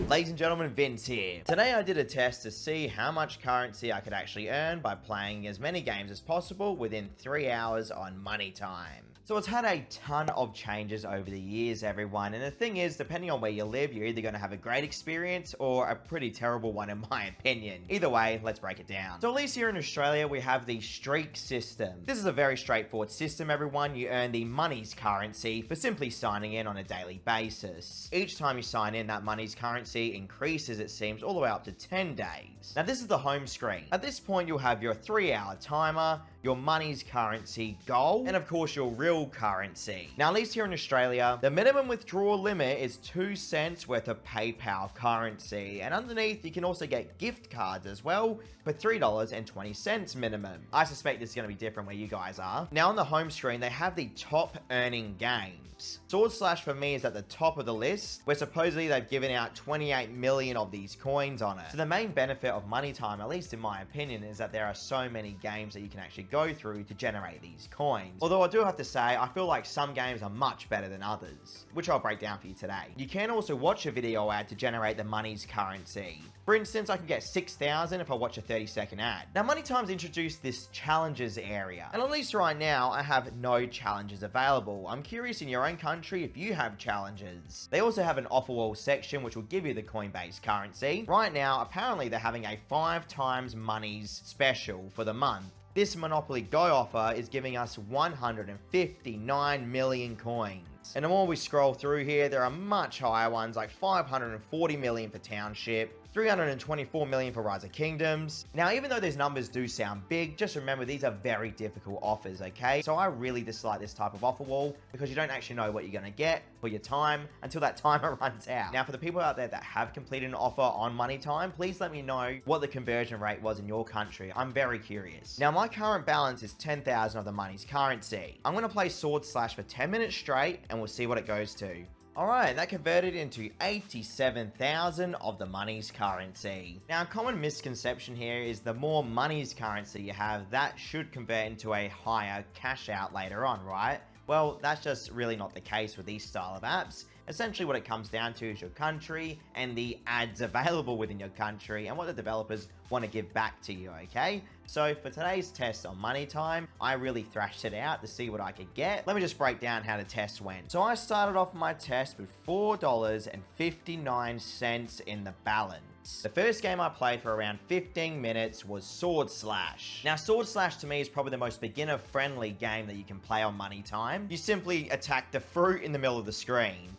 Ladies and gentlemen, Vince here. Today I did a test to see how much currency I could actually earn by playing as many games as possible within 3 hours on MoneyTime. So it's had a ton of changes over the years, everyone, and the thing is, depending on where you live, you're either going to have a great experience or a pretty terrible one in my opinion. Either way, let's break it down. So at least here in Australia, we have the streak system. This is a very straightforward system, everyone. You earn the money's currency for simply signing in on a daily basis. Each time you sign in, that money's currency increases, it seems, all the way up to 10 days. Now this is the home screen. At this point, you'll have your 3-hour timer, your money's currency goal, and of course your real currency. Now at least here in Australia, the minimum withdrawal limit is 2 cents worth of PayPal currency, and underneath you can also get gift cards as well for $3.20 minimum. I suspect this is going to be different where you guys are. Now on the home screen, they have the top earning games. Sword Slash for me is at the top of the list, where supposedly they've given out 28 million of these coins on it. So the main benefit of MoneyTime, at least in my opinion, is that there are so many games that you can actually go through to generate these coins. Although I do have to say, I feel like some games are much better than others, which I'll break down for you today. You can also watch a video ad to generate the money's currency. For instance, I can get 6,000 if I watch a 30-second ad. Now, MoneyTime's introduced this challenges area, and at least right now, I have no challenges available. I'm curious in your own country if you have challenges. They also have an Offerwall section, which will give you the coin-based currency. Right now, apparently they're having a 5 times money's special for the month. This Monopoly Go offer is giving us 159 million coins. And the more we scroll through here, there are much higher ones like 540 million for Township, 324 million for Rise of Kingdoms. Now, even though these numbers do sound big, just remember these are very difficult offers, okay? So I really dislike this type of offer wall because you don't actually know what you're gonna get for your time until that timer runs out. Now, for the people out there that have completed an offer on MoneyTime, please let me know what the conversion rate was in your country. I'm very curious. Now, my current balance is 10,000 of the money's currency. I'm gonna play Sword Slash for 10 minutes straight and we'll see what it goes to. Alright, that converted into 87,000 of the money's currency. Now, a common misconception here is the more money's currency you have, that should convert into a higher cash out later on, right? Well, that's just really not the case with these style of apps. Essentially what it comes down to is your country and the ads available within your country and what the developers want to give back to you, okay? So for today's test on MoneyTime, I really thrashed it out to see what I could get. Let me just break down how the test went. So I started off my test with $4.59 in the balance. The first game I played for around 15 minutes was Sword Slash. Now, Sword Slash to me is probably the most beginner-friendly game that you can play on MoneyTime. You simply attack the fruit in the middle of the screen.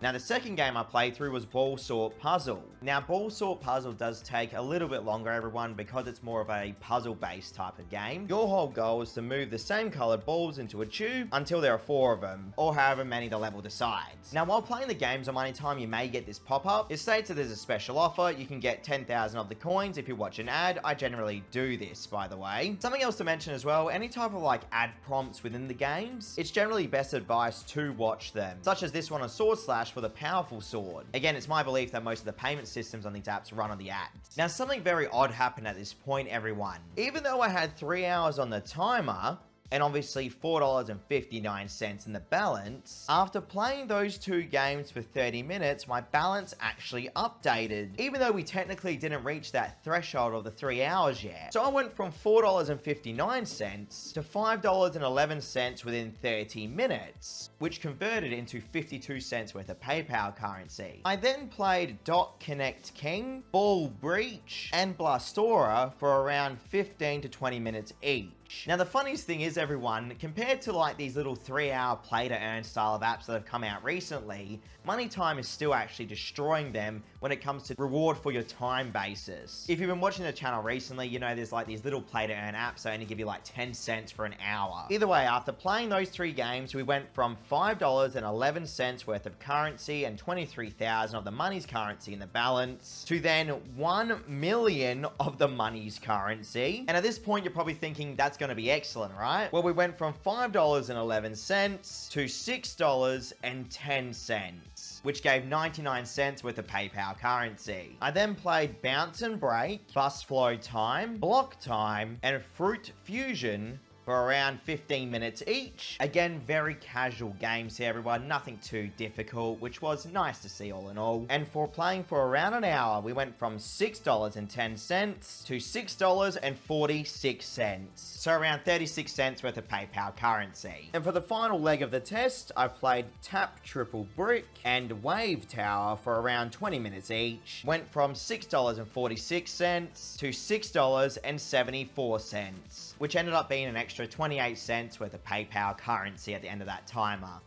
Now, the second game I played through was Ball Sort Puzzle. Now, Ball Sort Puzzle does take a little bit longer, everyone, because it's more of a puzzle-based type of game. Your whole goal is to move the same colored balls into a tube until there are 4 of them, or however many the level decides. Now, while playing the games on MoneyTime, you may get this pop-up. It states that there's a special offer. You can get 10,000 of the coins if you watch an ad. I generally do this, by the way. Something else to mention as well, any type of like ad prompts within the games, it's generally best advised to watch them, such as this one on Sword Slash for the powerful sword. Again, it's my belief that most of the payment systems on these apps run on the ads. Now, something very odd happened at this point, everyone. Even though I had 3 hours on the timer, and obviously $4.59 in the balance, after playing those 2 games for 30 minutes, my balance actually updated, even though we technically didn't reach that threshold of the 3 hours yet. So I went from $4.59 to $5.11 within 30 minutes, which converted into 52 cents worth of PayPal currency. I then played Dot Connect King, Ball Breach, and Blastora for around 15 to 20 minutes each. Now, the funniest thing is, everyone, compared to like these little 3-hour play to earn style of apps that have come out recently, MoneyTime is still actually destroying them when it comes to reward for your time basis. If you've been watching the channel recently, you know there's like these little play to earn apps that only give you like 10 cents for an hour. Either way, after playing those 3 games, we went from $5.11 worth of currency and 23,000 of the money's currency in the balance to then 1 million of the money's currency. And at this point, you're probably thinking that's going to be excellent, right? Well, we went from $5.11 to $6.10, which gave 99 cents worth of PayPal currency. I then played Bounce and Break, Bus Flow Time, Block Time, and Fruit Fusion for around 15 minutes each. Again, very casual games here, everyone. Nothing too difficult, which was nice to see all in all. And for playing for around an hour, we went from $6.10 to $6.46. So around 36 cents worth of PayPal currency. And for the final leg of the test, I played Tap Triple Brick and Wave Tower for around 20 minutes each. Went from $6.46 to $6.74, which ended up being an extra 28 cents worth of PayPal currency at the end of that timer.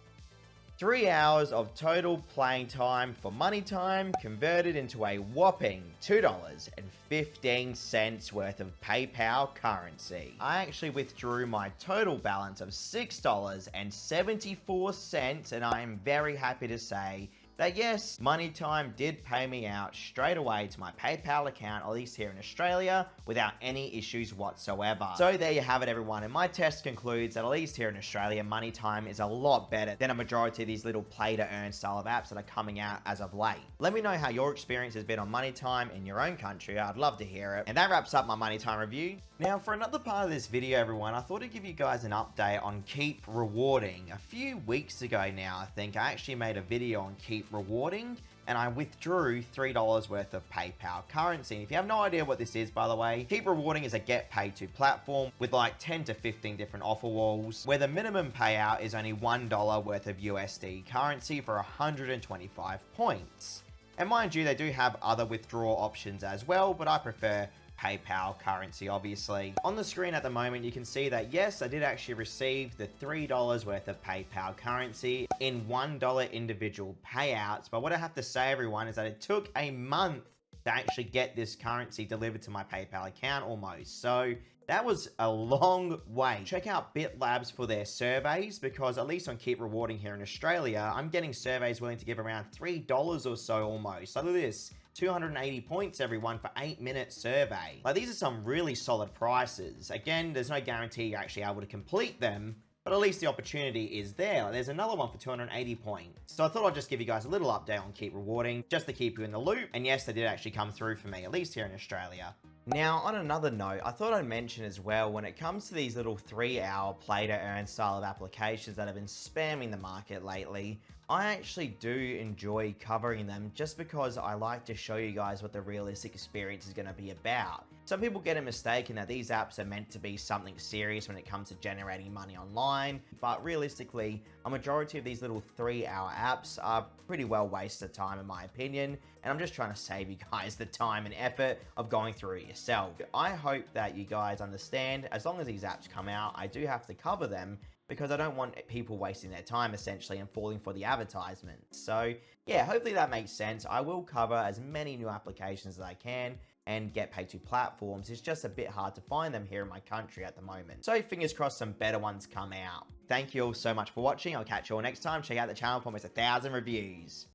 3 hours of total playing time for MoneyTime converted into a whopping $2.15 worth of PayPal currency. I actually withdrew my total balance of $6.74, and I am very happy to say that yes, MoneyTime did pay me out straight away to my PayPal account, at least here in Australia, without any issues whatsoever. So there you have it, everyone. And my test concludes that at least here in Australia, MoneyTime is a lot better than a majority of these little play-to-earn style of apps that are coming out as of late. Let me know how your experience has been on MoneyTime in your own country. I'd love to hear it. And that wraps up my MoneyTime review. Now, for another part of this video, everyone, I thought I'd give you guys an update on Keep Rewarding. A few weeks ago now, I think, I actually made a video on Keep Rewarding, and I withdrew $3 worth of PayPal currency. And if you have no idea what this is, by the way, Keep Rewarding is a get paid to platform with like 10 to 15 different offer walls, where the minimum payout is only $1 worth of USD currency for 125 points. And mind you, they do have other withdrawal options as well, but I prefer PayPal currency, obviously. On the screen at the moment, you can see that yes, I did actually receive the $3 worth of PayPal currency in $1 individual payouts. But what I have to say, everyone, is that it took a month to actually get this currency delivered to my PayPal account almost. So that was a long way. Check out BitLabs for their surveys, because at least on Keep Rewarding here in Australia, I'm getting surveys willing to give around $3 or so almost. So look at this. 280 points, everyone, for 8-minute survey. Like, these are some really solid prices. Again, there's no guarantee you're actually able to complete them, but at least the opportunity is there. Like, there's another one for 280 points. So I thought I'd just give you guys a little update on Keep Rewarding, just to keep you in the loop. And yes, they did actually come through for me, at least here in Australia. Now, on another note, I thought I'd mention as well, when it comes to these little 3-hour play-to-earn style of applications that have been spamming the market lately, I actually do enjoy covering them just because I like to show you guys what the realistic experience is going to be about. Some people get it mistaken that these apps are meant to be something serious when it comes to generating money online, but realistically, a majority of these little 3-hour apps are pretty well wasted time in my opinion, and I'm just trying to save you guys the time and effort of going through it yourself. I hope that you guys understand, as long as these apps come out, I do have to cover them, because I don't want people wasting their time essentially and falling for the advertisements. So yeah, hopefully that makes sense. I will cover as many new applications as I can and get paid to platforms. It's just a bit hard to find them here in my country at the moment. So fingers crossed some better ones come out. Thank you all so much for watching. I'll catch you all next time. Check out the channel for almost 1,000 reviews.